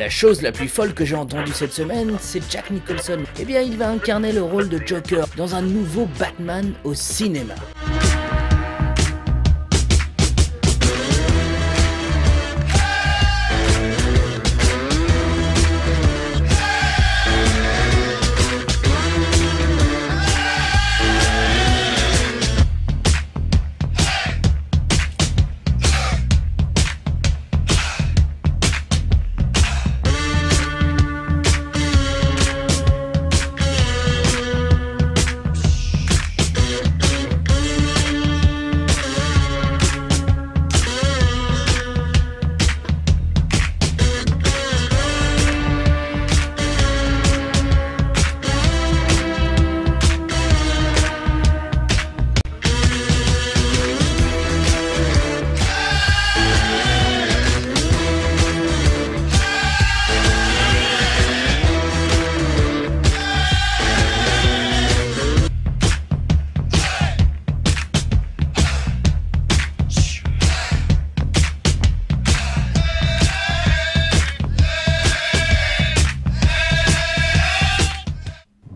La chose la plus folle que j'ai entendue cette semaine, c'est Jack Nicholson. Eh bien, il va incarner le rôle de Joker dans un nouveau Batman au cinéma.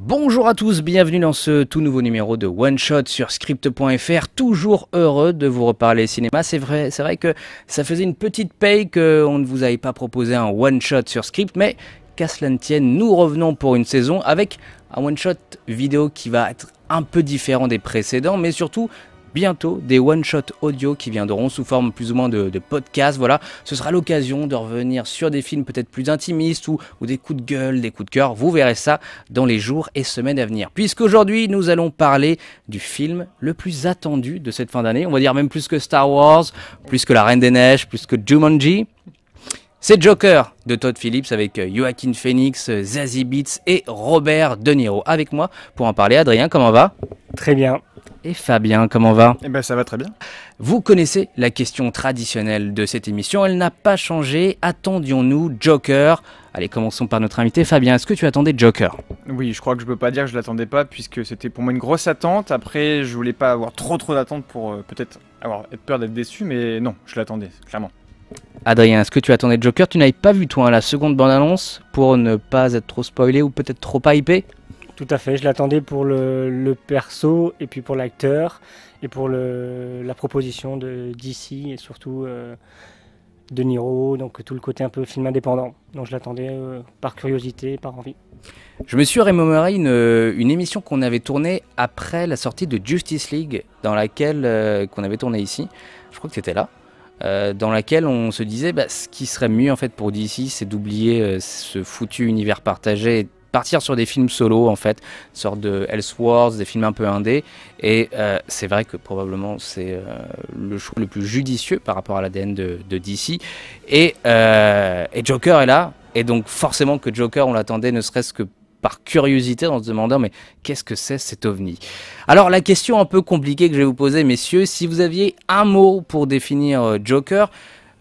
Bonjour à tous, bienvenue dans ce tout nouveau numéro de One Shot sur Script.fr. Toujours heureux de vous reparler cinéma. C'est vrai que ça faisait une petite paye qu'on ne vous avait pas proposé un One Shot sur Script, mais qu'à cela ne tienne, nous revenons pour une saison avec un One Shot vidéo qui va être un peu différent des précédents, mais surtout bientôt des one-shot audio qui viendront sous forme plus ou moins de podcast. Voilà, ce sera l'occasion de revenir sur des films peut-être plus intimistes ou des coups de gueule, des coups de cœur. Vous verrez ça dans les jours et semaines à venir. Puisqu'aujourd'hui, nous allons parler du film le plus attendu de cette fin d'année. On va dire même plus que Star Wars, plus que La Reine des Neiges, plus que Jumanji. C'est Joker de Todd Phillips avec Joaquin Phoenix, Zazie Beetz et Robert De Niro. Avec moi pour en parler, Adrien, comment va ? Très bien. Et Fabien, comment va ? Eh ben ça va très bien. Vous connaissez la question traditionnelle de cette émission, elle n'a pas changé. Attendions-nous Joker ? Allez, commençons par notre invité. Fabien, est-ce que tu attendais Joker ? Oui, je crois que je peux pas dire que je l'attendais pas, puisque c'était pour moi une grosse attente. Après, je voulais pas avoir trop d'attentes pour peut-être être peur d'être déçu, mais non, je l'attendais, clairement. Adrien, est-ce que tu attendais Joker ? Tu n'avais pas vu toi la seconde bande-annonce pour ne pas être trop spoilé ou peut-être trop hypé ? Tout à fait, je l'attendais pour le perso et puis pour l'acteur et pour la proposition de DC et surtout De Niro, donc tout le côté un peu film indépendant. Donc je l'attendais par curiosité, par envie. Je me suis remémoré une émission qu'on avait tournée après la sortie de Justice League, dans laquelle qu'on avait tourné ici. Je crois que c'était là. Dans laquelle on se disait ce qui serait mieux en fait pour DC, c'est d'oublier ce foutu univers partagé et partir sur des films solo en fait, sorte de Elseworlds, des films un peu indés, et c'est vrai que probablement c'est le choix le plus judicieux par rapport à l'ADN de DC, et Joker est là, et donc forcément que Joker on l'attendait ne serait-ce que par curiosité en se demandant mais qu'est-ce que c'est cet ovni. Alors la question un peu compliquée que je vais vous poser messieurs, si vous aviez un mot pour définir Joker,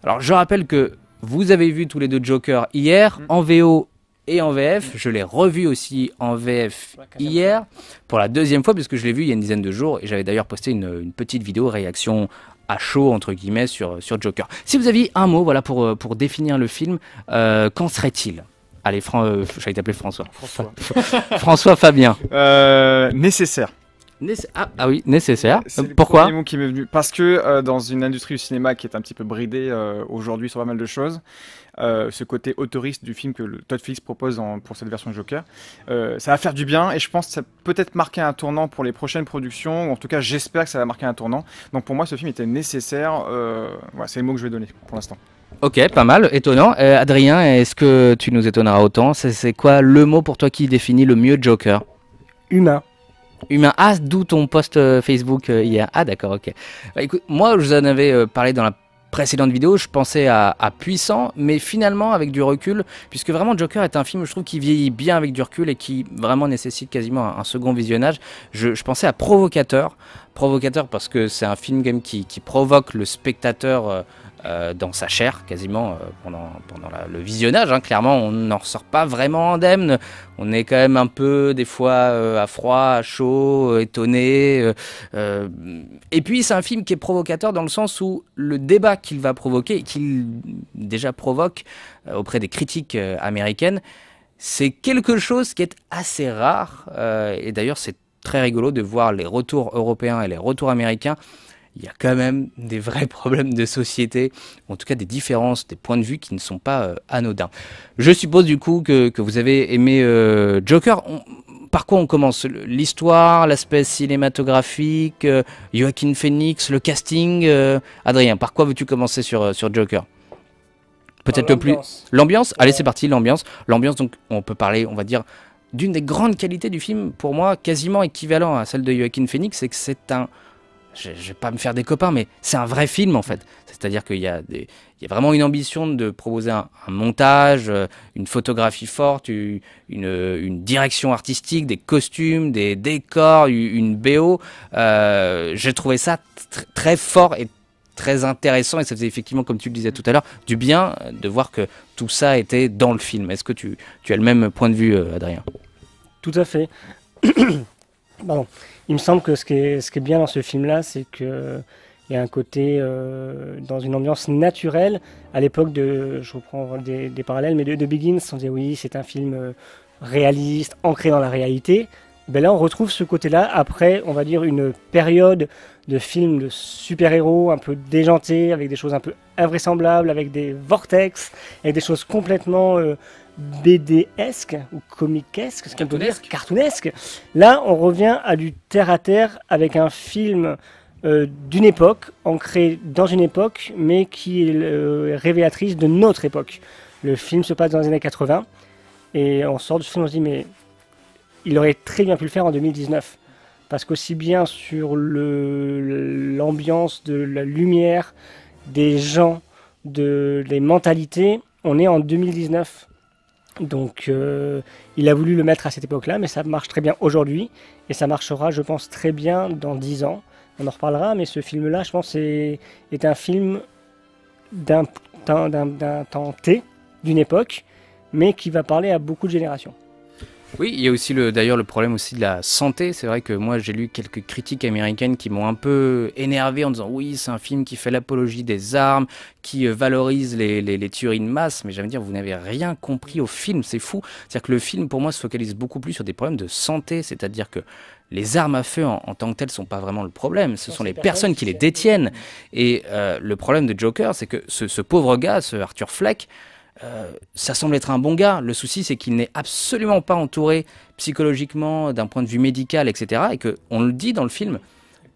alors je rappelle que vous avez vu tous les deux Joker hier, en VO et en VF, je l'ai revu aussi en VF hier, pour la deuxième fois, puisque je l'ai vu il y a une dizaine de jours, et j'avais d'ailleurs posté une petite vidéo réaction à chaud, entre guillemets, sur Joker. Si vous aviez un mot pour définir le film, qu'en serait-il ? Allez, j'allais t'appeler François. François Fabien. Nécessaire. Ah oui, nécessaire. C'est Pourquoi ? le premier mot qui m'est venu. Parce que dans une industrie du cinéma qui est un petit peu bridée aujourd'hui sur pas mal de choses, ce côté autoriste du film que Todd Phillips propose pour cette version de Joker, ça va faire du bien et je pense que ça peut peut-être marquer un tournant pour les prochaines productions, ou en tout cas j'espère que ça va marquer un tournant. Donc pour moi ce film était nécessaire, c'est le mot que je vais donner pour l'instant. Ok, pas mal, étonnant. Adrien, est-ce que tu nous étonneras autant ? C'est quoi le mot pour toi qui définit le mieux Joker ? Humain. Humain. Ah, d'où ton post Facebook hier. Ah d'accord, ok. Écoute, moi je vous en avais parlé dans la précédente vidéo, je pensais à puissant, mais finalement avec du recul, puisque vraiment Joker est un film, je trouve, qui vieillit bien avec du recul et qui vraiment nécessite quasiment un second visionnage. Je pensais à provocateur parce que c'est un film quand même qui provoque le spectateur dans sa chair quasiment pendant le visionnage. Hein. Clairement, on n'en ressort pas vraiment indemne. On est quand même un peu des fois à froid, à chaud, étonné. Et puis c'est un film qui est provocateur dans le sens où le débat qu'il va provoquer, qu'il déjà provoque auprès des critiques américaines, c'est quelque chose qui est assez rare. Et d'ailleurs, c'est très rigolo de voir les retours européens et les retours américains. Il y a quand même des vrais problèmes de société, en tout cas des différences, des points de vue qui ne sont pas anodins. Je suppose du coup que vous avez aimé Joker. Par quoi on commence? L'histoire, l'aspect cinématographique, Joaquin Phoenix, le casting. Adrien, par quoi veux-tu commencer sur Joker? Peut-être le plus... L'ambiance. Allez, c'est parti, l'ambiance. L'ambiance, donc on peut parler, on va dire, d'une des grandes qualités du film, pour moi, quasiment équivalent à celle de Joaquin Phoenix, c'est que c'est un... Je vais pas me faire des copains, mais c'est un vrai film en fait. C'est-à-dire qu'il y a vraiment une ambition de proposer un montage, une photographie forte, une direction artistique, des costumes, des décors, une BO. J'ai trouvé ça très fort et très intéressant, et ça faisait effectivement, comme tu le disais tout à l'heure, du bien de voir que tout ça était dans le film. Est-ce que tu as le même point de vue, Adrien? Tout à fait. Pardon. Il me semble que ce qui est bien dans ce film-là, c'est qu'il y a un côté dans une ambiance naturelle. À l'époque je reprends des parallèles, mais de Begins, on disait oui, c'est un film réaliste, ancré dans la réalité. Ben là, on retrouve ce côté-là après, on va dire, une période de films de super-héros un peu déjantés, avec des choses un peu invraisemblables, avec des vortex, avec des choses complètement... BD-esque ou comiquesque, ce qu'on peut dire, cartoonesque. Là, on revient à du terre-à-terre avec un film d'une époque, ancré dans une époque, mais qui est révélatrice de notre époque. Le film se passe dans les années 80, et on sort du film, on se dit, mais il aurait très bien pu le faire en 2019. Parce qu'aussi bien sur l'ambiance de la lumière, des gens, des mentalités, on est en 2019. Donc il a voulu le mettre à cette époque-là, mais ça marche très bien aujourd'hui, et ça marchera, je pense, très bien dans 10 ans. On en reparlera, mais ce film-là, je pense, est un film d'un temps T, d'une époque, mais qui va parler à beaucoup de générations. Oui, il y a aussi d'ailleurs le problème aussi de la santé. C'est vrai que moi j'ai lu quelques critiques américaines qui m'ont un peu énervé en disant oui, c'est un film qui fait l'apologie des armes, qui valorise les tueries de masse. Mais j'allais dire, vous n'avez rien compris au film, c'est fou. C'est-à-dire que le film pour moi se focalise beaucoup plus sur des problèmes de santé, c'est-à-dire que les armes à feu en tant que telles sont pas vraiment le problème, ce sont les personnes qui les détiennent. Et le problème de Joker, c'est que ce pauvre gars, ce Arthur Fleck, ça semble être un bon gars. Le souci, c'est qu'il n'est absolument pas entouré psychologiquement, d'un point de vue médical, etc. Et qu'on le dit dans le film,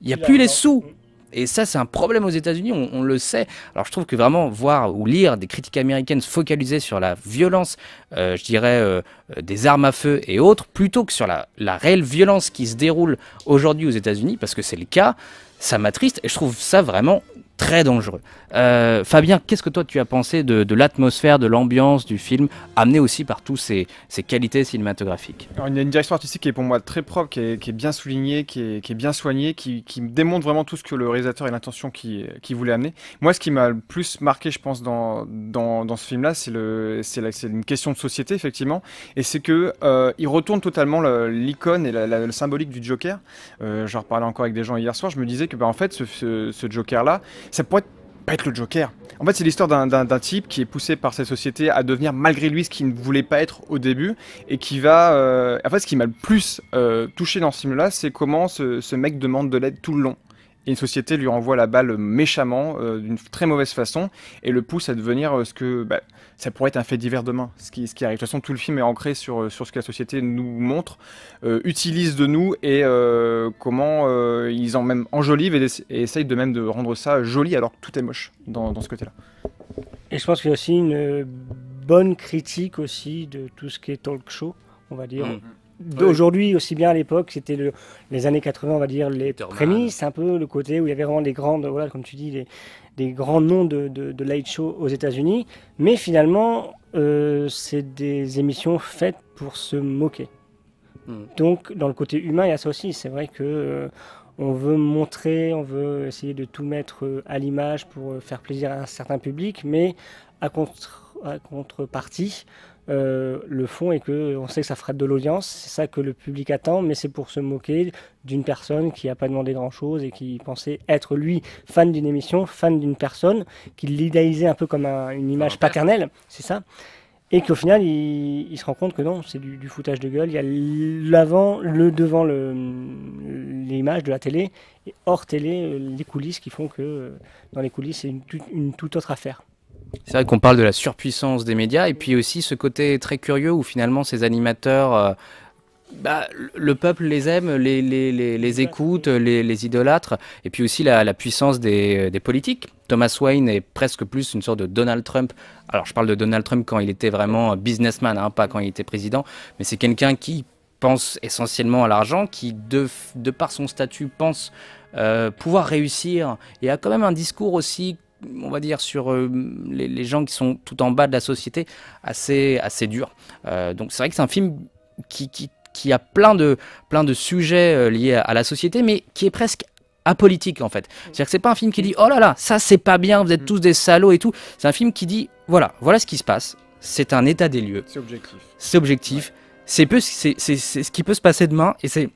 il n'y a plus les sous. Et ça, c'est un problème aux États-Unis, on le sait. Alors, je trouve que vraiment voir ou lire des critiques américaines se focaliser sur la violence, je dirais, des armes à feu et autres, plutôt que sur la réelle violence qui se déroule aujourd'hui aux États-Unis, parce que c'est le cas, ça m'attriste et je trouve ça vraiment très dangereux. Fabien, qu'est-ce que toi tu as pensé de l'atmosphère, de l'ambiance du film, amené aussi par tous ces qualités cinématographiques? Alors, il y a une direction artistique qui est pour moi très propre, qui est bien soulignée, qui est bien soignée, qui démontre vraiment tout ce que le réalisateur et l'intention qu'il voulait amener. Moi, ce qui m'a le plus marqué, je pense, dans ce film-là, c'est une question de société, effectivement, et c'est que il retourne totalement l'icône et le symbolique du Joker. J'en reparlais encore avec des gens hier soir, je me disais que en fait, ce Joker-là, ça pourrait pas être le Joker. En fait, c'est l'histoire d'un type qui est poussé par cette société à devenir malgré lui ce qu'il ne voulait pas être au début, et qui va... En fait, ce qui m'a le plus touché dans ce film-là, c'est comment ce mec demande de l'aide tout le long. Et une société lui renvoie la balle méchamment, d'une très mauvaise façon, et le pousse à devenir ce que... ça pourrait être un fait divers demain, ce qui arrive. De toute façon, tout le film est ancré sur ce que la société nous montre, utilise de nous, et comment ils en même enjolivent et essayent de même de rendre ça joli alors que tout est moche dans ce côté-là. Et je pense qu'il y a aussi une bonne critique aussi de tout ce qui est talk show, on va dire. D'aujourd'hui, aussi bien à l'époque, c'était les années 80, on va dire, les prémices, un peu le côté où il y avait vraiment des grandes, voilà, comme tu dis, des grands noms de late show aux États-Unis. Mais finalement, c'est des émissions faites pour se moquer. Donc, dans le côté humain, il y a ça aussi. C'est vrai que on veut montrer, on veut essayer de tout mettre à l'image pour faire plaisir à un certain public, mais à contrepartie, le fond est que on sait que ça fera de l'audience, c'est ça que le public attend, mais c'est pour se moquer d'une personne qui n'a pas demandé grand-chose et qui pensait être, lui, fan d'une émission, fan d'une personne, qui l'idéalisait un peu comme une image paternelle, c'est ça. Et qu'au final, il se rend compte que non, c'est du foutage de gueule. Il y a l'avant, le devant l'image de la télé, et hors télé, les coulisses qui font que dans les coulisses, c'est une toute autre affaire. C'est vrai qu'on parle de la surpuissance des médias, et puis aussi ce côté très curieux où finalement ces animateurs, le peuple les aime, les écoute, les idolâtre, et puis aussi la puissance des politiques. Thomas Wayne est presque plus une sorte de Donald Trump. Alors je parle de Donald Trump quand il était vraiment businessman, hein, pas quand il était président, mais c'est quelqu'un qui pense essentiellement à l'argent, qui de par son statut pense pouvoir réussir, et a quand même un discours aussi, on va dire, sur les gens qui sont tout en bas de la société, assez dur. Donc c'est vrai que c'est un film qui a plein de sujets liés à la société, mais qui est presque apolitique en fait. C'est-à-dire que c'est pas un film qui dit oh là là, ça c'est pas bien, vous êtes tous des salauds et tout. C'est un film qui dit voilà ce qui se passe. C'est un état des lieux. C'est objectif. C'est objectif. Ouais. C'est ce qui peut se passer demain, et c'est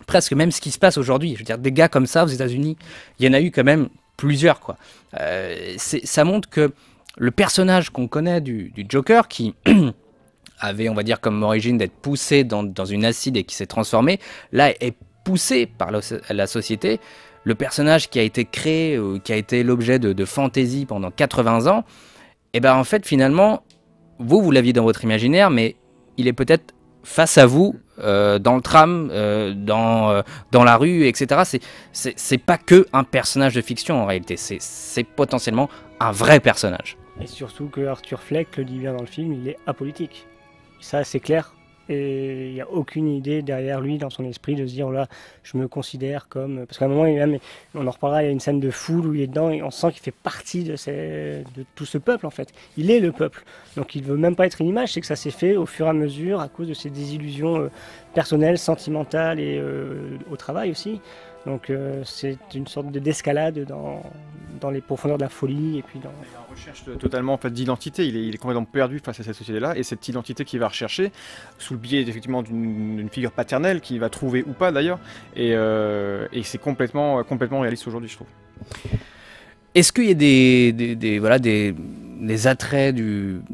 presque même ce qui se passe aujourd'hui. Je veux dire, des gars comme ça aux États-Unis, il y en a eu quand même plusieurs, quoi. Ça montre que le personnage qu'on connaît du Joker, qui avait, on va dire, comme origine d'être poussé dans une acide et qui s'est transformé, là est poussé par la société. Le personnage qui a été créé, qui a été l'objet de fantaisie pendant 80 ans, et ben en fait finalement, vous l'aviez dans votre imaginaire, mais il est peut-être face à vous, dans le tram, dans la rue, etc. C'est pas que un personnage de fiction en réalité, c'est potentiellement un vrai personnage. Et surtout que Arthur Fleck le dit bien dans le film, il est apolitique. Ça, c'est clair. Et il n'y a aucune idée derrière lui, dans son esprit, de se dire, oh là, je me considère comme... Parce qu'à un moment, on en reparlera, il y a une scène de foule où il est dedans et on sent qu'il fait partie de tout ce peuple, en fait. Il est le peuple. Donc il ne veut même pas être une image, c'est que ça s'est fait au fur et à mesure, à cause de ses désillusions personnelles, sentimentales et au travail aussi. Donc c'est une sorte d'escalade dans les profondeurs de la folie. Et puis dans... Il est en recherche totalement en fait, d'identité, il est complètement perdu face à cette société-là, et cette identité qu'il va rechercher, sous le biais effectivement d'une figure paternelle qu'il va trouver ou pas d'ailleurs, et c'est complètement réaliste aujourd'hui, je trouve. Est-ce qu'il y a des attraits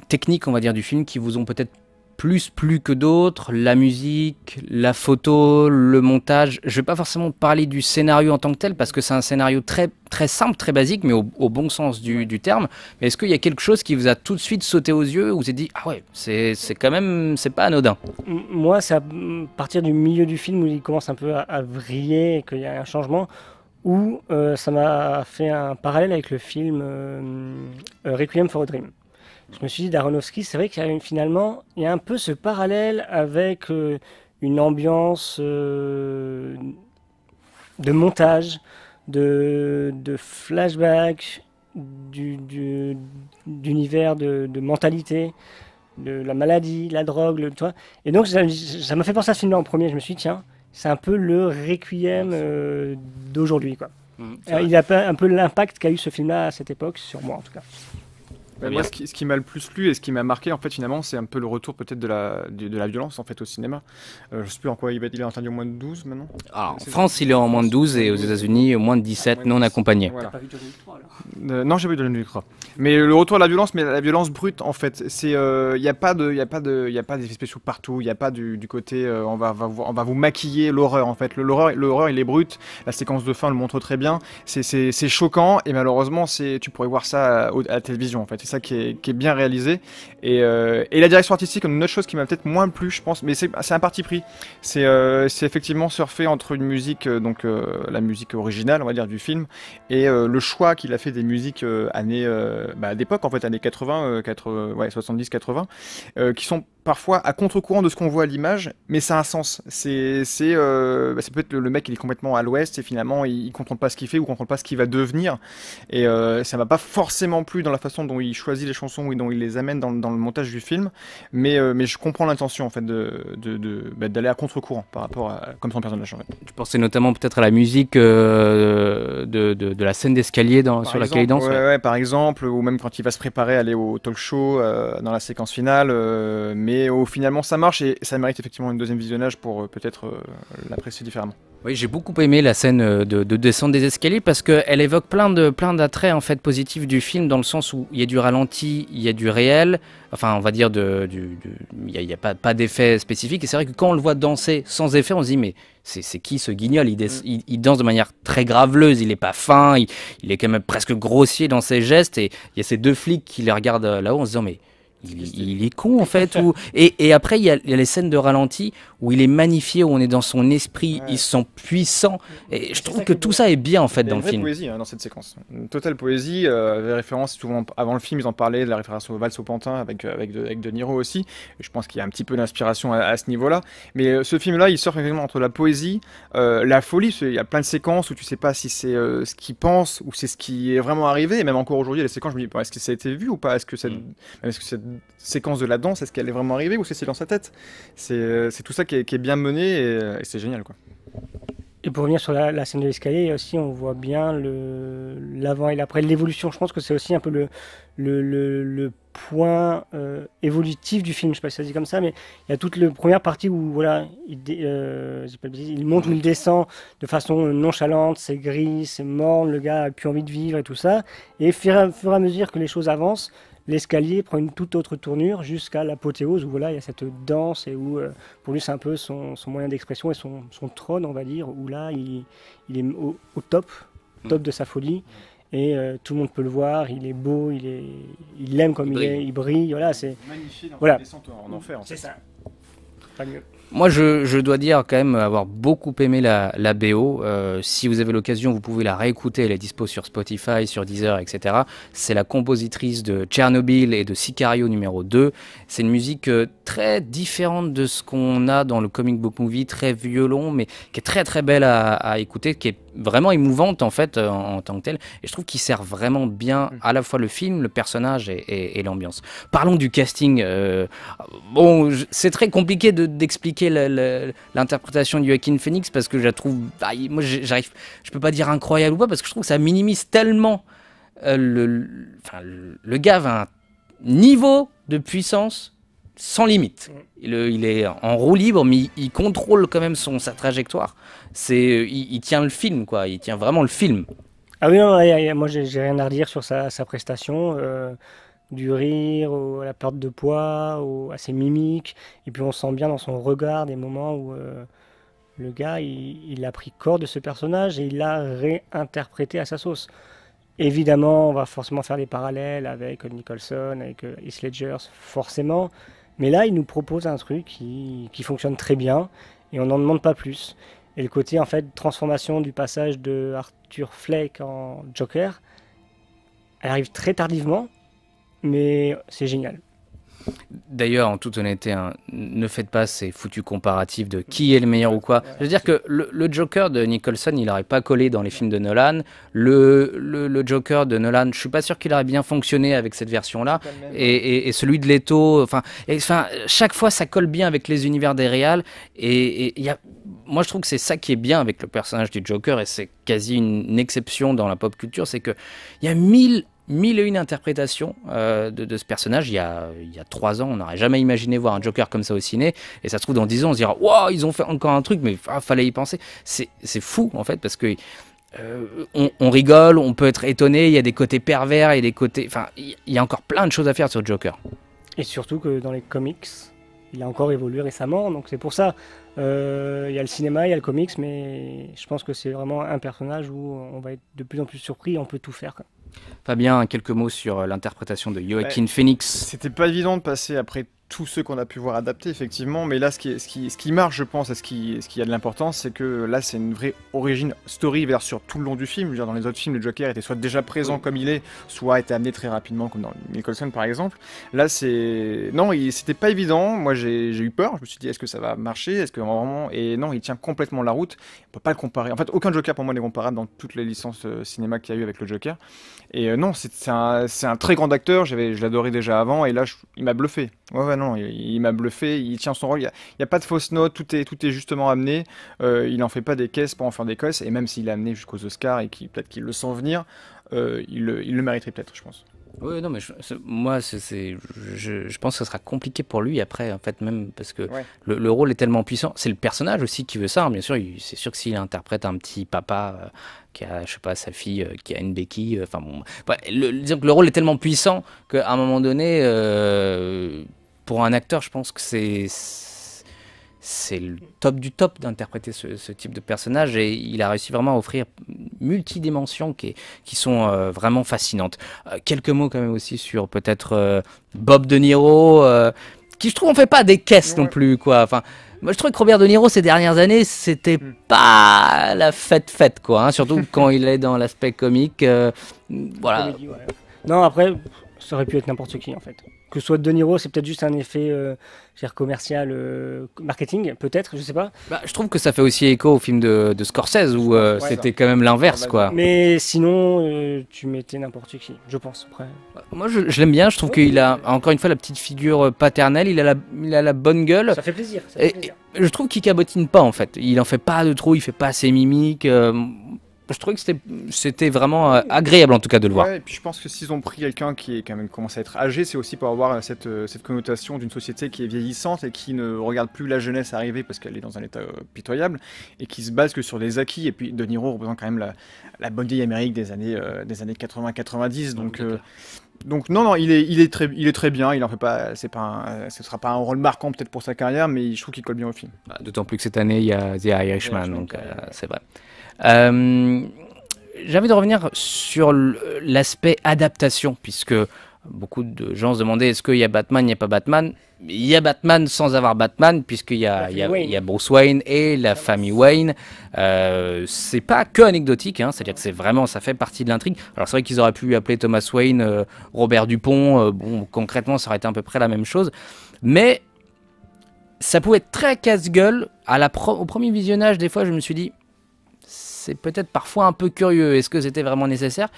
techniques, on va dire, du film qui vous ont peut-être plus que d'autres, la musique, la photo, le montage? Je ne vais pas forcément parler du scénario en tant que tel, parce que c'est un scénario très, très simple, très basique, mais au bon sens du terme. Mais est-ce qu'il y a quelque chose qui vous a tout de suite sauté aux yeux, où vous vous êtes dit, ah ouais, c'est quand même, c'est pas anodin? Moi, c'est à partir du milieu du film où il commence un peu à vriller et qu'il y a un changement, où ça m'a fait un parallèle avec le film Requiem for a Dream. Je me suis dit, d'Aronofsky, c'est vrai qu'il y a finalement, il y a un peu ce parallèle avec une ambiance de montage, de flashback, d'univers de mentalité, de la maladie, la drogue, tu vois. Et donc, ça m'a fait penser à ce film-là en premier. Je me suis dit, tiens, c'est un peu le Requiem d'aujourd'hui, quoi. Il a un peu l'impact qu'a eu ce film-là à cette époque, sur moi en tout cas. Moi, ce qui m'a le plus plu et ce qui m'a marqué, en fait, finalement, c'est un peu le retour peut-être de la violence, en fait, au cinéma. Je sais plus en quoi il est interdit au moins de 12 maintenant. Alors, en France, il est en moins de 12 et aux États-Unis, au moins de 17 non accompagnés. Voilà. T'as pas vu John Wick 3 alors? Non, j'ai pas vu John Wick 3. Mais le retour à la violence, mais la violence brute, en fait, c'est il y a pas d'effets spéciaux partout, il y a pas du côté on va vous maquiller l'horreur, en fait. L'horreur, il est brut. La séquence de fin le montre très bien. C'est choquant et malheureusement, tu pourrais voir ça à la télévision, en fait. C'est ça qui est bien réalisé, et la direction artistique, une autre chose qui m'a peut-être moins plu, je pense, mais c'est un parti pris, c'est effectivement surfer entre une musique, la musique originale, on va dire, du film, et le choix qu'il a fait des musiques d'époque, en fait, années 80, 70-80, qui sont parfois à contre-courant de ce qu'on voit à l'image, mais ça a un sens. Ça peut être le mec, il est complètement à l'ouest et finalement il contrôle pas ce qu'il fait ou contrôle pas ce qu'il va devenir. Et ça m'a pas forcément plu dans la façon dont il choisit les chansons ou dont il les amène dans le montage du film. Mais je comprends l'intention en fait d'aller à contre-courant par rapport à comme son personnage. En fait. Tu pensais notamment peut-être à la musique de la scène d'escalier sur laquelle il danse. Ouais, par exemple, ou même quand il va se préparer à aller au talk show dans la séquence finale. Mais finalement ça marche et ça mérite effectivement un deuxième visionnage pour peut-être l'apprécier différemment. Oui, j'ai beaucoup aimé la scène de descente des escaliers parce qu'elle évoque plein d'attraits en fait positifs du film dans le sens où il y a du ralenti, il y a du réel, enfin on va dire il y a pas d'effet spécifique et c'est vrai que quand on le voit danser sans effet on se dit mais c'est qui ce guignol, il danse de manière très graveleuse, il est pas fin, il est quand même presque grossier dans ses gestes et il y a ces deux flics qui les regardent là-haut en se disant mais il est con en fait. Et après il y a les scènes de ralenti où il est magnifié, où on est dans son esprit, il se sent puissant. Et je trouve que tout ça est bien en fait dans le film. Il y a une vraie poésie dans cette séquence. Une totale poésie. Les références, souvent avant le film, ils en parlaient de la référence au Valse au Pantin avec De Niro aussi. Et je pense qu'il y a un petit peu d'inspiration à ce niveau-là. Mais ce film-là, il sort effectivement entre la poésie, la folie. Il y a plein de séquences où tu sais pas si c'est ce qu'il pense ou c'est ce qui est vraiment arrivé. Et même encore aujourd'hui, il y a des séquences, je me dis, est-ce que ça a été vu ou pas? Est-ce que cette séquence de la danse, est-ce qu'elle est vraiment arrivée ou c'est dans sa tête? C'est tout ça qui est bien mené et c'est génial quoi. Et pour revenir sur la scène de l'escalier, aussi on voit bien l'avant et l'après, l'évolution. Je pense que c'est aussi un peu le point évolutif du film. Je sais pas si ça se dit comme ça, mais il y a toute la première partie où voilà, il monte ou il descend de façon nonchalante, c'est gris, c'est morne, le gars a plus envie de vivre et tout ça. Et au fur et à mesure que les choses avancent, l'escalier prend une toute autre tournure jusqu'à l'apothéose où voilà, il y a cette danse et où pour lui c'est un peu son moyen d'expression et son trône on va dire, où là il est au top de sa folie et tout le monde peut le voir, il est beau, il l'aime comme il brille, voilà, c'est magnifique voilà. Descente en enfer. C'est ça. Pas mieux. Moi, je dois dire quand même avoir beaucoup aimé la BO. Si vous avez l'occasion, vous pouvez la réécouter. Elle est dispo sur Spotify, sur Deezer, etc. C'est la compositrice de Tchernobyl et de Sicario numéro 2. C'est une musique très différente de ce qu'on a dans le comic book movie, très violon, mais qui est très très belle à écouter, qui est vraiment émouvante en fait en tant que telle. Et je trouve qu'il sert vraiment bien à la fois le film, le personnage et l'ambiance. Parlons du casting. Bon, c'est très compliqué d'expliquer l'interprétation de Joaquin Phoenix parce que je la trouve, moi je peux pas dire incroyable ou pas parce que je trouve que ça minimise tellement le gars a un niveau de puissance sans limite. Il est en roue libre mais il contrôle quand même sa trajectoire. Il tient le film quoi, il tient vraiment le film. Ah oui non, moi j'ai rien à redire sur sa prestation. Du rire, à la perte de poids, à ses mimiques. Et puis on sent bien dans son regard des moments où le gars, il a pris corps de ce personnage et il l'a réinterprété à sa sauce. Évidemment, on va forcément faire des parallèles avec Nicholson, avec Heath Ledger, forcément. Mais là, il nous propose un truc qui fonctionne très bien et on n'en demande pas plus. Et le côté, en fait, transformation du passage de Arthur Fleck en Joker, elle arrive très tardivement. Mais c'est génial. D'ailleurs, en toute honnêteté, ne faites pas ces foutus comparatifs de qui est le meilleur ou quoi. Je veux dire que le Joker de Nicholson, il n'aurait pas collé dans les films de Nolan. Le Joker de Nolan, je suis pas sûr qu'il aurait bien fonctionné avec cette version-là. Et celui de Leto, enfin, chaque fois, ça colle bien avec les univers des réals. Moi, je trouve que c'est ça qui est bien avec le personnage du Joker, et c'est quasi une exception dans la pop culture, c'est que il y a mille et une interprétations de ce personnage. Il y a 3 ans, on n'aurait jamais imaginé voir un Joker comme ça au ciné. Et ça se trouve, dans 10 ans, on se dira « Wow, ils ont fait encore un truc, mais fallait y penser. » C'est fou, en fait, parce que on rigole, on peut être étonné, il y a des côtés pervers, il y a des côtés... Enfin, il y a encore plein de choses à faire sur Joker. Et surtout que dans les comics, il a encore évolué récemment, donc c'est pour ça. Il y a le cinéma, il y a le comics, mais je pense que c'est vraiment un personnage où on va être de plus en plus surpris et on peut tout faire, quoi. Fabien, quelques mots sur l'interprétation de Joaquin Phoenix. C'était pas évident de passer après tous ceux qu'on a pu voir adaptés, effectivement. Mais là, ce qui marche, je pense, et ce qui a de l'importance, c'est que là, c'est une vraie origin story sur tout le long du film. Je veux dire, dans les autres films, le Joker était soit déjà présent comme il est, soit était amené très rapidement, comme dans Nicholson, par exemple. Là, c'est... Non, c'était pas évident. Moi, j'ai eu peur. Je me suis dit, est-ce que ça va marcher? Est-ce que vraiment... Et non, il tient complètement la route. On peut pas le comparer. En fait, aucun Joker, pour moi, n'est comparable dans toutes les licences cinéma qu'il y a eu avec le Joker. Et non, c'est un très grand acteur. Je l'adorais déjà avant. Et là, il m'a bluffé. Ouais, non, il m'a bluffé, il tient son rôle, il y a pas de fausses notes, tout est justement amené, il en fait pas des caisses pour en faire des caisses, et même s'il est amené jusqu'aux Oscars et peut-être qu'il le sent venir, il le mériterait peut-être, je pense. Oui, non, mais je pense que ce sera compliqué pour lui après, en fait, même parce que le rôle est tellement puissant. C'est le personnage aussi qui veut ça, hein, bien sûr. C'est sûr que s'il interprète un petit papa qui a, je sais pas, sa fille qui a une béquille, enfin bon, disons que le rôle est tellement puissant qu'à un moment donné, pour un acteur, je pense que c'est le top du top d'interpréter ce type de personnage, et il a réussi vraiment à offrir multidimensions qui sont vraiment fascinantes. Quelques mots quand même aussi sur peut-être Bob De Niro, qui je trouve on fait pas des caisses non plus, quoi. Enfin, moi je trouve que Robert De Niro ces dernières années c'était pas la fête quoi, hein, surtout quand il est dans l'aspect comique. Voilà. Comédie, ouais. Non, après ça aurait pu être n'importe qui en fait. Que ce soit De Niro, c'est peut-être juste un effet commercial, marketing, peut-être, je sais pas. Bah, je trouve que ça fait aussi écho au film de Scorsese où c'était quand même l'inverse, quoi. Mais sinon, tu mettais n'importe qui, je pense. Après. Moi, je l'aime bien. Je trouve qu'il a encore une fois la petite figure paternelle. Il a la bonne gueule. Ça fait plaisir. Et je trouve qu'il cabotine pas en fait. Il en fait pas de trop. Il fait pas ses mimiques. Je trouvais que c'était vraiment agréable en tout cas de le voir. Et puis je pense que s'ils ont pris quelqu'un qui est quand même commence à être âgé, c'est aussi pour avoir cette connotation d'une société qui est vieillissante et qui ne regarde plus la jeunesse arriver parce qu'elle est dans un état pitoyable et qui se base que sur des acquis. Et puis De Niro représente quand même la bonne vieille Amérique des années 80-90. Donc non, il est très bien. Il en fait pas, ce sera pas un rôle marquant peut-être pour sa carrière, mais je trouve qu'il colle bien au film. D'autant plus que cette année il y a The Irishman, donc c'est vrai. J'ai envie de revenir sur l'aspect adaptation, puisque beaucoup de gens se demandaient est-ce qu'il y a Batman, il n'y a pas Batman. Il y a Batman sans avoir Batman, puisqu'il y a Bruce Wayne et la famille Wayne. C'est pas que anecdotique, hein, c'est-à-dire que ça fait partie de l'intrigue. Alors c'est vrai qu'ils auraient pu appeler Thomas Wayne Robert Dupont, bon, concrètement ça aurait été à peu près la même chose, mais ça pouvait être très casse-gueule. Au premier visionnage, des fois je me suis dit c'est peut-être parfois un peu curieux, est-ce que c'était vraiment nécessaire?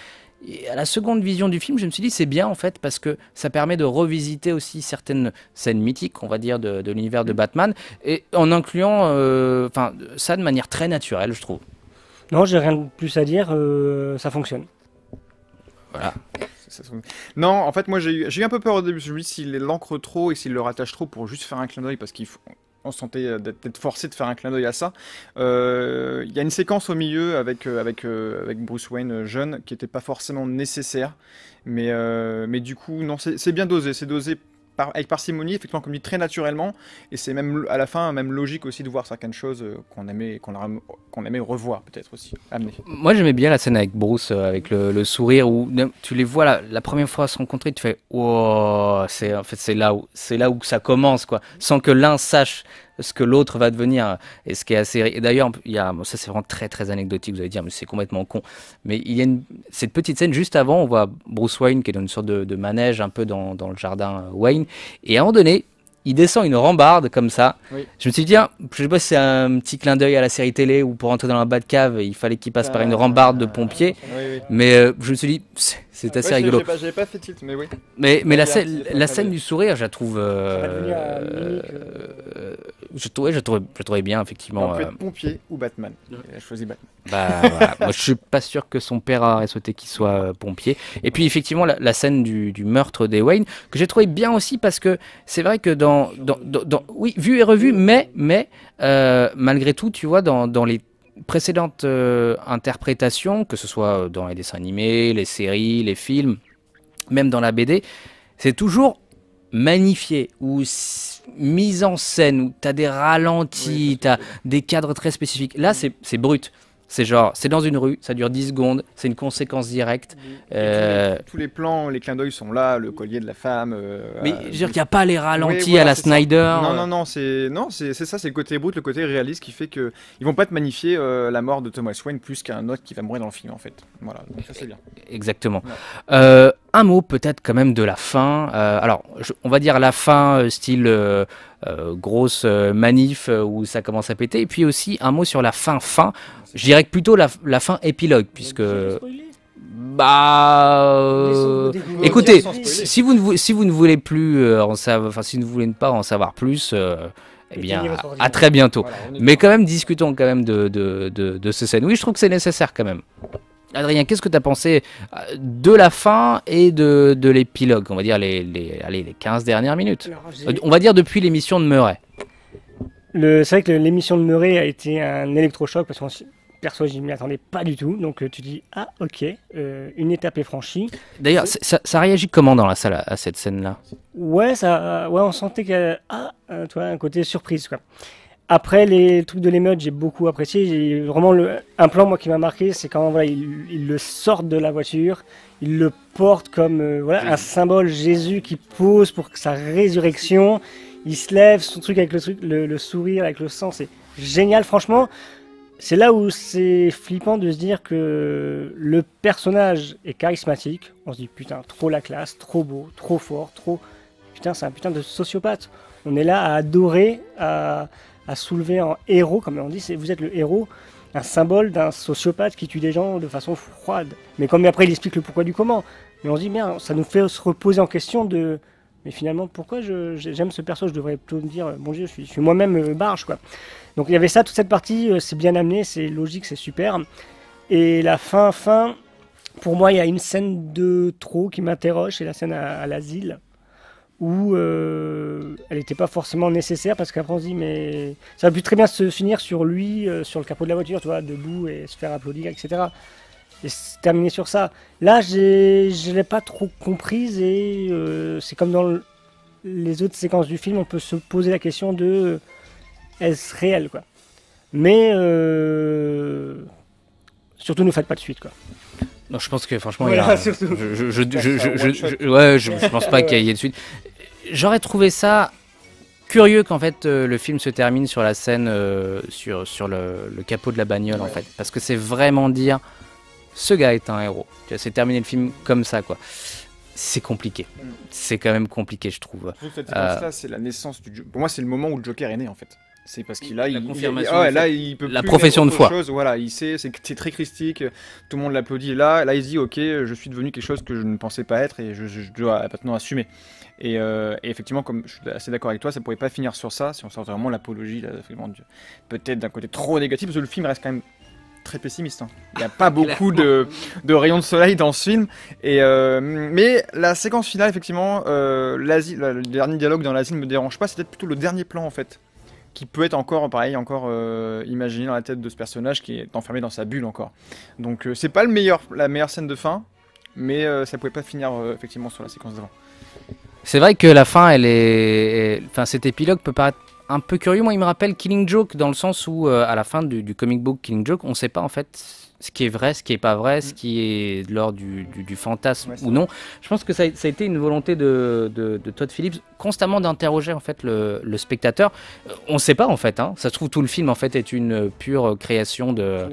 Et à la seconde vision du film, je me suis dit c'est bien en fait, parce que ça permet de revisiter aussi certaines scènes mythiques, on va dire, de l'univers de Batman, et en incluant ça de manière très naturelle, je trouve. Non, j'ai rien de plus à dire, ça fonctionne. Voilà. Non, en fait, moi j'ai eu un peu peur au début, je me dis s'il l'ancre trop et s'il le rattache trop pour juste faire un clin d'œil, parce on se sentait d'être forcé de faire un clin d'œil à ça. Il y a une séquence au milieu avec Bruce Wayne jeune qui n'était pas forcément nécessaire, mais du coup, non, c'est bien dosé, c'est dosé avec parcimonie, effectivement, comme dit, très naturellement, et c'est même à la fin même logique aussi de voir certaines choses qu'on aimait revoir peut-être aussi amener. Moi j'aimais bien la scène avec Bruce, avec le sourire où tu les vois la première fois se rencontrer, tu fais wow, c'est là où ça commence quoi, sans que l'un sache ce que l'autre va devenir, et ce qui est assez. Et d'ailleurs, ça c'est vraiment très très anecdotique, vous allez dire, mais c'est complètement con. Mais il y a cette petite scène juste avant, on voit Bruce Wayne qui est dans une sorte de manège un peu dans le jardin Wayne, et à un moment donné, il descend une rambarde comme ça. Oui. Je me suis dit, je sais pas si c'est un petit clin d'œil à la série télé où pour entrer dans la Batcave, il fallait qu'il passe par une rambarde de pompiers. Oui. Mais je me suis dit, c'est assez rigolo. J'avais pas fait tilt, mais oui. Mais la scène du sourire, je la trouve. Je trouvais bien, effectivement. On peut être pompier ou Batman. Il a choisi Batman. Voilà. Moi, je suis pas sûr que son père aurait souhaité qu'il soit pompier. Et puis, effectivement, la scène du meurtre des Wayne, que j'ai trouvé bien aussi, parce que c'est vrai que oui, vu et revu, mais malgré tout, tu vois, dans les précédentes interprétations, que ce soit dans les dessins animés, les séries, les films, même dans la BD, c'est toujours magnifié ou mise en scène, où tu as des ralentis, tu as des cadres très spécifiques. Là, c'est brut. C'est genre, c'est dans une rue, ça dure 10 secondes, c'est une conséquence directe. Tous les plans, les clins d'œil sont là, le collier de la femme. Mais je veux dire qu'il n'y a pas les ralentis oui, voilà, à la Snyder. Non, c'est ça, c'est le côté brut, le côté réaliste qui fait que ils vont pas te magnifier la mort de Thomas Wayne plus qu'un autre qui va mourir dans le film en fait. Voilà, donc ça c'est bien. Exactement. Un mot peut-être quand même de la fin. Alors, on va dire la fin style grosse manif où ça commence à péter. Et puis aussi un mot sur la fin. Je dirais que plutôt la fin épilogue, puisque... écoutez, si vous ne voulez plus en savoir, enfin si vous ne voulez pas en savoir plus, eh bien, à très bientôt. Voilà, mais quand même, discutons quand même de ce scène. Oui, je trouve que c'est nécessaire quand même. Adrien, qu'est-ce que tu as pensé de la fin et de l'épilogue, on va dire les 15 dernières minutes? Alors, on va dire depuis l'émission de Murray. C'est vrai que l'émission de Murray a été un électrochoc parce que perso, je m'y attendais pas du tout. Donc tu dis, ah ok, une étape est franchie. D'ailleurs, ça réagit comment dans la salle à cette scène-là? Ouais, on sentait qu'il y a un côté surprise, quoi. Après, les trucs de l'émeute, j'ai beaucoup apprécié. J'ai vraiment un plan moi qui m'a marqué, c'est quand voilà, il le sort de la voiture, il le porte comme un symbole Jésus qui pose pour sa résurrection. Il se lève, son truc avec le sourire, avec le sang, c'est génial. Franchement, c'est là où c'est flippant de se dire que le personnage est charismatique. On se dit putain, trop la classe, trop beau, trop fort, putain, c'est un putain de sociopathe. On est là à adorer, à soulever en héros, comme on dit, vous êtes le héros, un symbole d'un sociopathe qui tue des gens de façon froide. Mais comme après il explique le pourquoi du comment. Mais on se dit, merde, ça nous fait se reposer en question de... Mais finalement, pourquoi j'aime ce perso? Je devrais plutôt me dire, bon Dieu, je suis moi-même barge, quoi. Donc il y avait ça, toute cette partie, c'est bien amené, c'est logique, c'est super. Et la fin, pour moi, il y a une scène de trop qui m'interroge, c'est la scène à l'asile, où elle n'était pas forcément nécessaire, parce qu'après on se dit, mais ça aurait pu très bien se finir sur lui, sur le capot de la voiture, tu vois, debout et se faire applaudir, etc. Et se terminer sur ça. Là, je ne l'ai pas trop comprise, et c'est comme dans les autres séquences du film, on peut se poser la question de est-ce réel, quoi. Mais surtout, ne faites pas de suite, quoi. Non, je pense que franchement, voilà, je pense pas qu'il y ait de suite. J'aurais trouvé ça curieux qu'en fait le film se termine sur la scène sur le capot de la bagnole, en fait, parce que c'est vraiment dire ce gars est un héros. C'est terminer le film comme ça, quoi. C'est compliqué. C'est quand même compliqué, je trouve. Cette séquence-là, c'est la naissance du. Pour moi, c'est le moment où le Joker est né, en fait. C'est parce qu'il a la confirmation, il peut la plus profession de foi. Voilà, il sait, c'est très christique, tout le monde l'applaudit. Là, il se dit, ok, je suis devenu quelque chose que je ne pensais pas être et je dois maintenant assumer. Et effectivement, comme je suis assez d'accord avec toi, ça pourrait pas finir sur ça si on sort vraiment l'apologie, peut-être d'un côté trop négatif, parce que le film reste quand même très pessimiste. Il n'y a pas beaucoup de rayons de soleil dans ce film. Mais la séquence finale, effectivement, le dernier dialogue dans l'asile ne me dérange pas. C'est peut-être plutôt le dernier plan, en fait, qui peut être encore imaginé dans la tête de ce personnage qui est enfermé dans sa bulle encore. Donc c'est pas la meilleure scène de fin, mais ça pouvait pas finir effectivement sur la séquence d'avant. C'est vrai que la fin, cet épilogue peut paraître un peu curieux. Moi, il me rappelle Killing Joke, dans le sens où à la fin du comic book Killing Joke, on sait pas en fait ce qui est vrai, ce qui est pas vrai, ce qui est de l'ordre du fantasme ou non. Je pense que ça a été une volonté de Todd Phillips constamment d'interroger en fait le spectateur. On sait pas en fait, hein. Ça se trouve tout le film en fait est une pure création de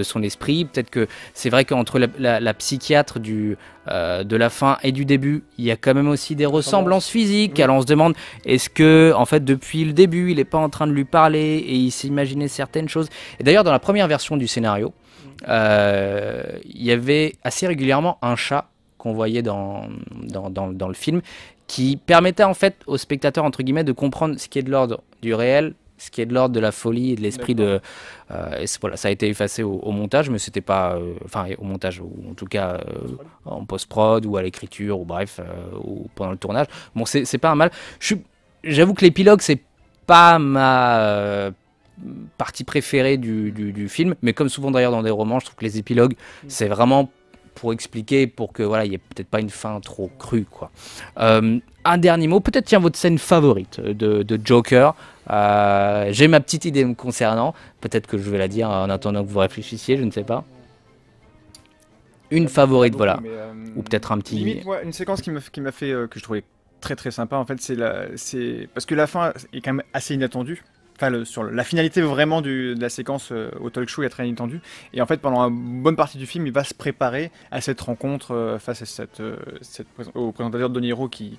son esprit. Peut-être que c'est vrai qu'entre la psychiatre de la fin et du début, il y a quand même aussi des ressemblances physiques. Oui. Alors on se demande, est-ce que en fait depuis le début, il est pas en train de lui parler et il s'imaginait certaines choses. Et d'ailleurs dans la première version du scénario, il y avait assez régulièrement un chat qu'on voyait dans le film qui permettait en fait au spectateur entre guillemets de comprendre ce qui est de l'ordre du réel, ce qui est de l'ordre de la folie et de l'esprit de... voilà, ça a été effacé au montage, mais c'était pas... au montage, ou en tout cas en post-prod, ou à l'écriture, ou bref, ou pendant le tournage. Bon, c'est pas un mal. J'avoue que l'épilogue, c'est pas ma partie préférée du film, mais comme souvent d'ailleurs dans des romans, je trouve que les épilogues, c'est vraiment pour expliquer, pour que voilà, il y ait peut-être pas une fin trop crue, quoi. Un dernier mot, peut-être tiens votre scène favorite de Joker. J'ai ma petite idée me concernant. Peut-être que je vais la dire en attendant que vous réfléchissiez, je ne sais pas. Une favorite, beaucoup, voilà. mais, Ou peut-être un petit. Limite, une séquence qui m'a fait que je trouvais très très sympa en fait, c'est parce que la fin est quand même assez inattendue. Enfin, sur la finalité vraiment de la séquence au talk show est très inattendue. Et en fait, pendant une bonne partie du film, il va se préparer à cette rencontre face à au présentateur de De Niro qui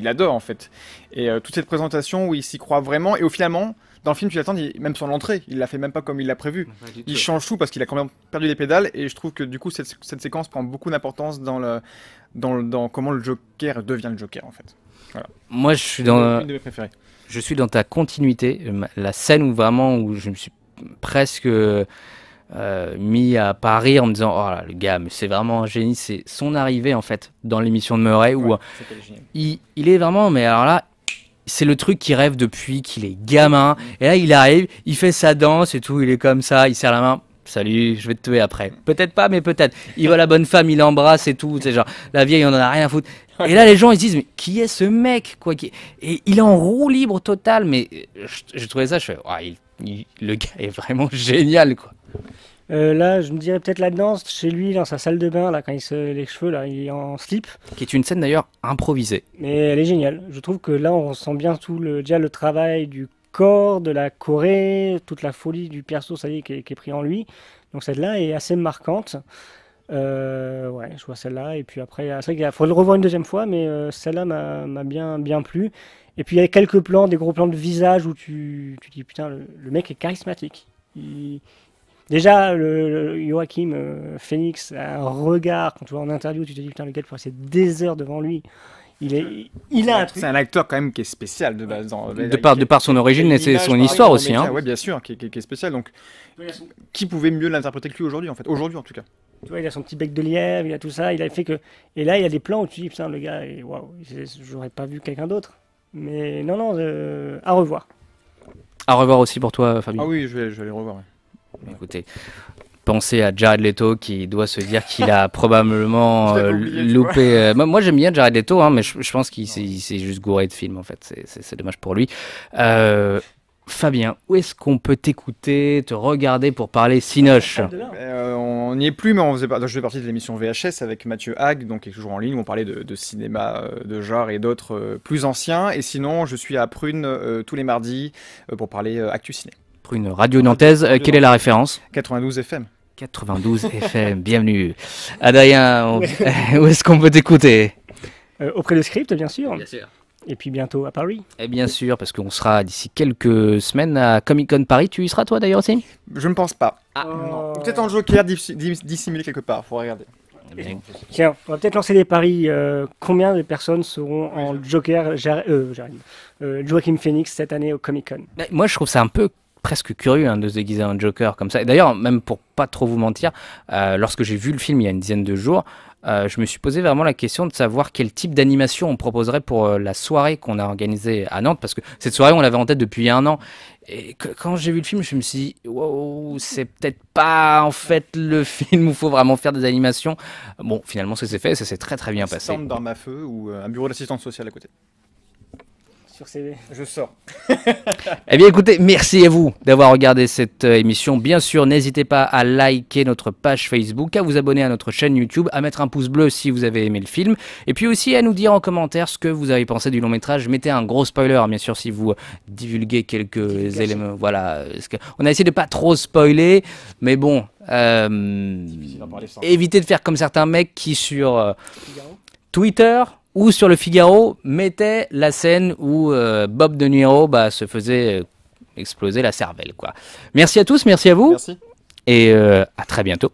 l'adore en fait. Et toute cette présentation où il s'y croit vraiment. Et au finalement, dans le film, tu l'attends, même sur l'entrée, il l'a fait même pas comme il l'a prévu. Il change tout parce qu'il a quand même perdu les pédales. Et je trouve que du coup, cette séquence prend beaucoup d'importance dans comment le Joker devient le Joker en fait. Voilà. Moi, je suis dans une de mes préférées. Je suis dans ta continuité, la scène où vraiment où je me suis presque mis à parier en me disant oh là, le gars mais c'est vraiment un génie, c'est son arrivée en fait dans l'émission de Murray où il est vraiment, mais alors là c'est le truc qu'il rêve depuis qu'il est gamin, et là il arrive, il fait sa danse et tout, il est comme ça, il serre la main. Salut, je vais te tuer après. Peut-être pas, mais peut-être. Il voit la bonne femme, il l'embrasse et tout. C'est genre, la vieille, on en a rien à foutre. Et là, les gens, ils se disent, mais qui est ce mec, quoi? Et il est en roue libre totale. Mais j'ai trouvé ça, je fais, le gars est vraiment génial, quoi. Là, je me dirais peut-être la danse chez lui, dans sa salle de bain, là, quand les cheveux, là, il est en slip. Qui est une scène d'ailleurs improvisée. Mais elle est géniale. Je trouve que là, on sent bien déjà le travail du corps, de la choré, toute la folie du perso, ça y est, qui est pris en lui. Donc celle-là est assez marquante. Ouais, je vois celle-là. Et puis après, c'est vrai qu'il faut le revoir une deuxième fois, mais celle-là m'a bien plu. Et puis il y a quelques plans, des gros plans de visage où tu dis, putain, le mec est charismatique. Déjà, le Joaquin Phoenix a un regard, quand tu vois en interview, tu te dis, putain, le gars, il faut passer des heures devant lui. Il a un truc. C'est un acteur quand même qui est spécial de base. De par son origine et son histoire aussi. Hein. Oui, bien sûr, qui est spécial. Donc, qui pouvait mieux l'interpréter que lui aujourd'hui, en fait? Aujourd'hui, en tout cas. Tu vois, il a son petit bec de lièvre, il a tout ça. Il a fait que. Et là, il y a des plans où tu dis, putain, le gars, waouh, j'aurais pas vu quelqu'un d'autre. Mais non, à revoir. À revoir aussi pour toi, Fabien. Ah oui, je vais les revoir. Ouais. Écoutez. Pensez à Jared Leto qui doit se dire qu'il a probablement loupé. Moi j'aime bien Jared Leto, hein, mais je pense qu'il s'est juste gouré de films en fait. C'est dommage pour lui. Fabien, où est-ce qu'on peut t'écouter, te regarder pour parler Cinoche? On n'y est plus, mais je faisais partie de l'émission VHS avec Mathieu Hague, donc qui est toujours en ligne, où on parlait de cinéma de genre et d'autres plus anciens. Et sinon, je suis à Prune tous les mardis pour parler Actu Ciné. Prune radio nantaise, quelle est la référence? 92 FM. 92 FM, bienvenue. Adrien, où est-ce qu'on peut t'écouter? Auprès de Script, bien sûr. Bien sûr. Et puis bientôt à Paris. Et bien sûr, parce qu'on sera d'ici quelques semaines à Comic Con Paris. Tu y seras toi d'ailleurs aussi? Je ne pense pas. Non. Peut-être en Joker dissimulé quelque part, faut regarder. Tiens, on va peut-être lancer des paris. Combien de personnes seront en Joker, Joaquin Phoenix cette année au Comic Con? Moi je trouve ça un peu presque curieux de se déguiser en Joker comme ça. Et d'ailleurs, même pour pas trop vous mentir, lorsque j'ai vu le film il y a une dizaine de jours, je me suis posé vraiment la question de savoir quel type d'animation on proposerait pour la soirée qu'on a organisée à Nantes, parce que cette soirée on l'avait en tête depuis un an. Et quand j'ai vu le film, je me suis dit, wow, c'est peut-être pas en fait le film où il faut vraiment faire des animations. Bon, finalement, ça s'est fait, ça s'est très très bien passé. Un stand d'armes à feu ou un bureau d'assistance sociale à côté. Sur CV. Je sors. Eh bien écoutez, merci à vous d'avoir regardé cette émission. Bien sûr, n'hésitez pas à liker notre page Facebook, à vous abonner à notre chaîne YouTube, à mettre un pouce bleu si vous avez aimé le film, et puis aussi à nous dire en commentaire ce que vous avez pensé du long métrage. Mettez un gros spoiler, bien sûr, si vous divulguez quelques éléments. Voilà, on a essayé de pas trop spoiler, mais bon, évitez de faire comme certains mecs qui sur Twitter ou sur le Figaro mettaient la scène où Bob De Niro se faisait exploser la cervelle, quoi. Merci à tous, merci à vous. Merci. Et à très bientôt.